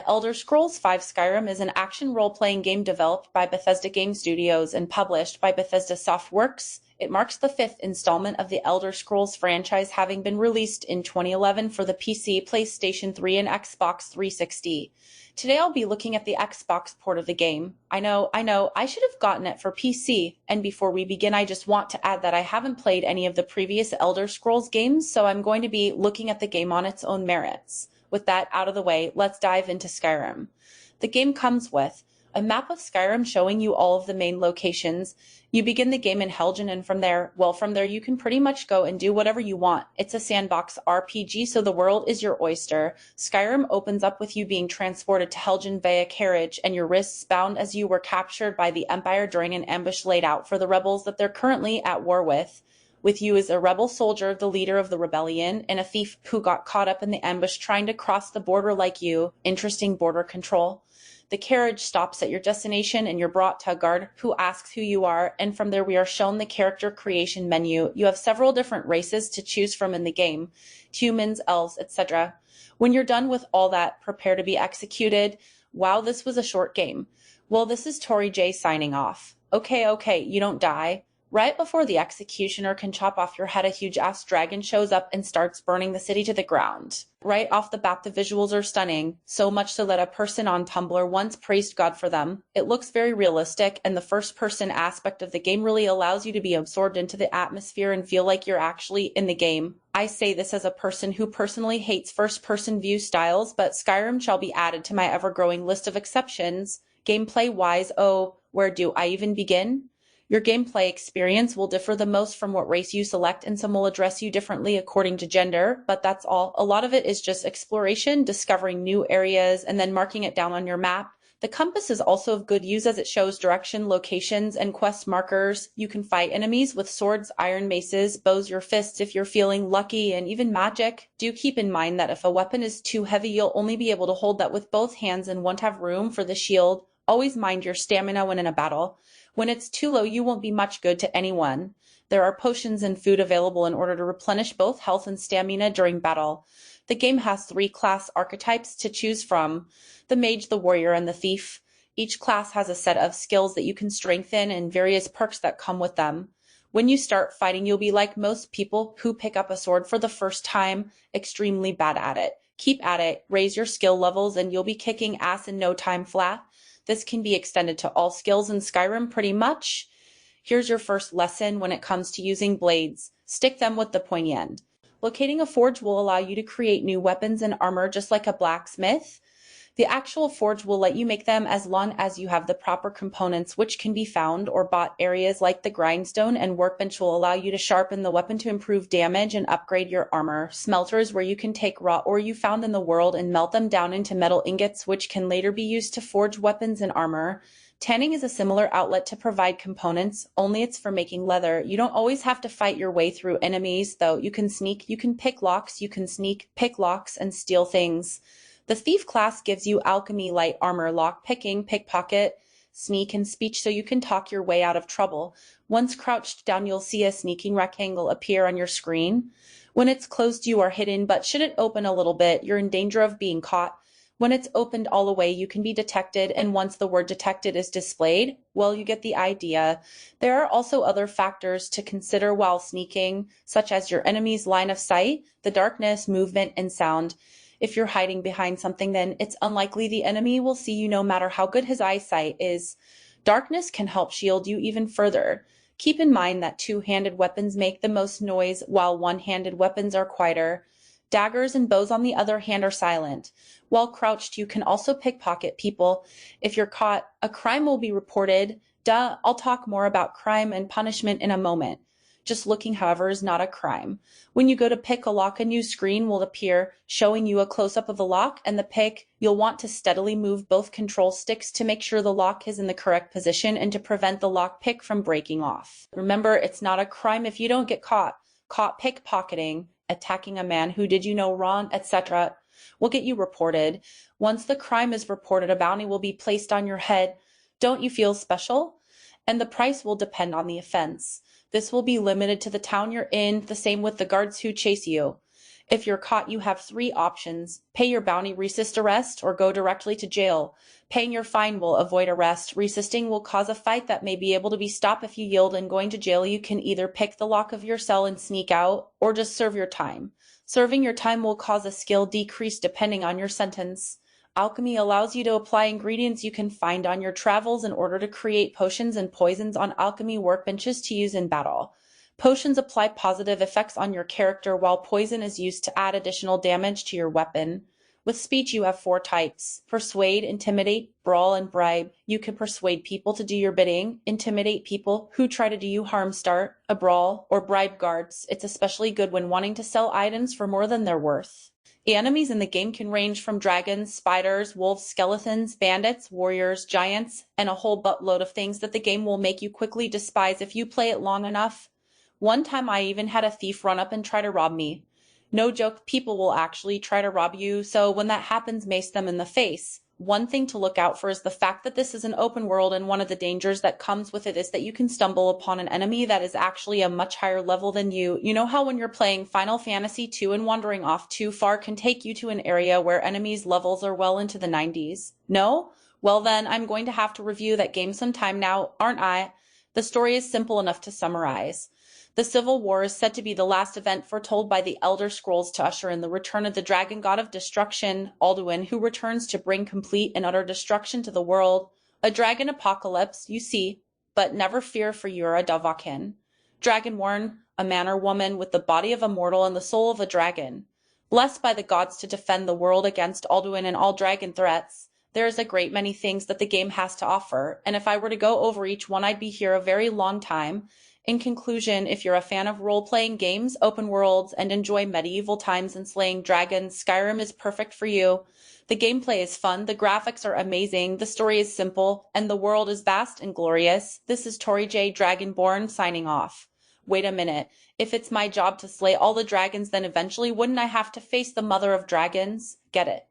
Elder Scrolls V: Skyrim is an action role-playing game developed by Bethesda Game Studios and published by Bethesda Softworks. It marks the fifth installment of the Elder Scrolls franchise, having been released in 2011 for the PC, PlayStation 3, and Xbox 360. Today I'll be looking at the Xbox port of the game. I know, I should have gotten it for PC. And before we begin, I just want to add that I haven't played any of the previous Elder Scrolls games, so I'm going to be looking at the game on its own merits. With that out of the way, let's dive into Skyrim. The game comes with a map of Skyrim showing you all of the main locations. You begin the game in Helgen, and from there you can pretty much go and do whatever you want. It's a sandbox RPG, so the world is your oyster. Skyrim opens up with you being transported to Helgen via carriage, and your wrists bound as you were captured by the Empire during an ambush laid out for the rebels that they're currently at war with. With you is a rebel soldier, the leader of the rebellion, and a thief who got caught up in the ambush trying to cross the border like you. Interesting border control. The carriage stops at your destination and you're brought to a guard who asks who you are, and from there we are shown the character creation menu. You have several different races to choose from in the game. Humans, elves, etc. When you're done with all that, prepare to be executed. Wow, this was a short game. Well, this is ToriJ's signing off. Okay, you don't die. Right before the executioner can chop off your head, a huge-ass dragon shows up and starts burning the city to the ground. Right off the bat, the visuals are stunning, so much so that a person on Tumblr once praised God for them. It looks very realistic, and the first-person aspect of the game really allows you to be absorbed into the atmosphere and feel like you're actually in the game. I say this as a person who personally hates first-person view styles, but Skyrim shall be added to my ever-growing list of exceptions. Gameplay-wise, oh, where do I even begin? Your gameplay experience will differ the most from what race you select, and some will address you differently according to gender, but that's all. A lot of it is just exploration, discovering new areas, and then marking it down on your map. The compass is also of good use as it shows direction, locations, and quest markers. You can fight enemies with swords, iron maces, bows, your fists if you're feeling lucky, and even magic. Do keep in mind that if a weapon is too heavy, you'll only be able to hold that with both hands and won't have room for the shield. Always mind your stamina when in a battle. When it's too low, you won't be much good to anyone. There are potions and food available in order to replenish both health and stamina during battle. The game has 3 class archetypes to choose from: the mage, the warrior, and the thief. Each class has a set of skills that you can strengthen and various perks that come with them. When you start fighting, you'll be like most people who pick up a sword for the first time, extremely bad at it. Keep at it, raise your skill levels, and you'll be kicking ass in no time flat. This can be extended to all skills in Skyrim pretty much. Here's your first lesson when it comes to using blades. Stick them with the pointy end. Locating a forge will allow you to create new weapons and armor just like a blacksmith. The actual forge will let you make them as long as you have the proper components, which can be found or bought. Areas like the grindstone and workbench will allow you to sharpen the weapon to improve damage and upgrade your armor. Smelters, where you can take raw ore you found in the world and melt them down into metal ingots, which can later be used to forge weapons and armor. Tanning is a similar outlet to provide components, only it's for making leather. You don't always have to fight your way through enemies, though. You can sneak, you can pick locks, you can sneak, pick locks, and steal things. The thief class gives you alchemy, light armor, lock picking, pickpocket, sneak, and speech, so you can talk your way out of trouble. Once crouched down, you'll see a sneaking rectangle appear on your screen. When it's closed, you are hidden, but should it open a little bit, you're in danger of being caught. When it's opened all the way, you can be detected, and once the word detected is displayed, well, you get the idea. There are also other factors to consider while sneaking, such as your enemy's line of sight, the darkness, movement, and sound. If you're hiding behind something, then it's unlikely the enemy will see you no matter how good his eyesight is. Darkness can help shield you even further. Keep in mind that two-handed weapons make the most noise, while one-handed weapons are quieter. Daggers and bows, on the other hand, are silent. While crouched, you can also pickpocket people. If you're caught, a crime will be reported. I'll talk more about crime and punishment in a moment. Just looking, however, is not a crime. When you go to pick a lock, a new screen will appear showing you a close-up of the lock and the pick. You'll want to steadily move both control sticks to make sure the lock is in the correct position and to prevent the lock pick from breaking off. Remember, it's not a crime if you don't get caught. Caught pickpocketing, attacking a man who did you no wrong, etc., will get you reported. Once the crime is reported, a bounty will be placed on your head. Don't you feel special? And the price will depend on the offense. This will be limited to the town you're in, the same with the guards who chase you. If you're caught, you have three options: pay your bounty, resist arrest, or go directly to jail. Paying your fine will avoid arrest. Resisting will cause a fight that may be able to be stopped if you yield, and going to jail, you can either pick the lock of your cell and sneak out, or just serve your time. Serving your time will cause a skill decrease depending on your sentence. Alchemy allows you to apply ingredients you can find on your travels in order to create potions and poisons on alchemy workbenches to use in battle. Potions apply positive effects on your character, while poison is used to add additional damage to your weapon. With speech, you have four types: persuade, intimidate, brawl, and bribe. You can persuade people to do your bidding, intimidate people who try to do you harm, start a brawl, or bribe guards. It's especially good when wanting to sell items for more than they're worth. The enemies in the game can range from dragons, spiders, wolves, skeletons, bandits, warriors, giants, and a whole buttload of things that the game will make you quickly despise if you play it long enough. One time I even had a thief run up and try to rob me. No joke, people will actually try to rob you, so when that happens, mace them in the face. One thing to look out for is the fact that this is an open world, and one of the dangers that comes with it is that you can stumble upon an enemy that is actually a much higher level than you. You know how when you're playing Final Fantasy II and wandering off too far can take you to an area where enemies' levels are well into the 90s? No? Well then, I'm going to have to review that game sometime now, aren't I? The story is simple enough to summarize. The Civil War is said to be the last event foretold by the Elder Scrolls to usher in the return of the dragon god of destruction, Alduin, who returns to bring complete and utter destruction to the world. A dragon apocalypse, you see, but never fear, for you're a Davakin. Dragonborn, a man or woman with the body of a mortal and the soul of a dragon. Blessed by the gods to defend the world against Alduin and all dragon threats. There is a great many things that the game has to offer, and if I were to go over each one, I'd be here a very long time. In conclusion, if you're a fan of role-playing games, open worlds, and enjoy medieval times and slaying dragons, Skyrim is perfect for you. The gameplay is fun, the graphics are amazing, the story is simple, and the world is vast and glorious. This is ToriJ Dragonborn signing off. Wait a minute. If it's my job to slay all the dragons, then eventually wouldn't I have to face the mother of dragons? Get it?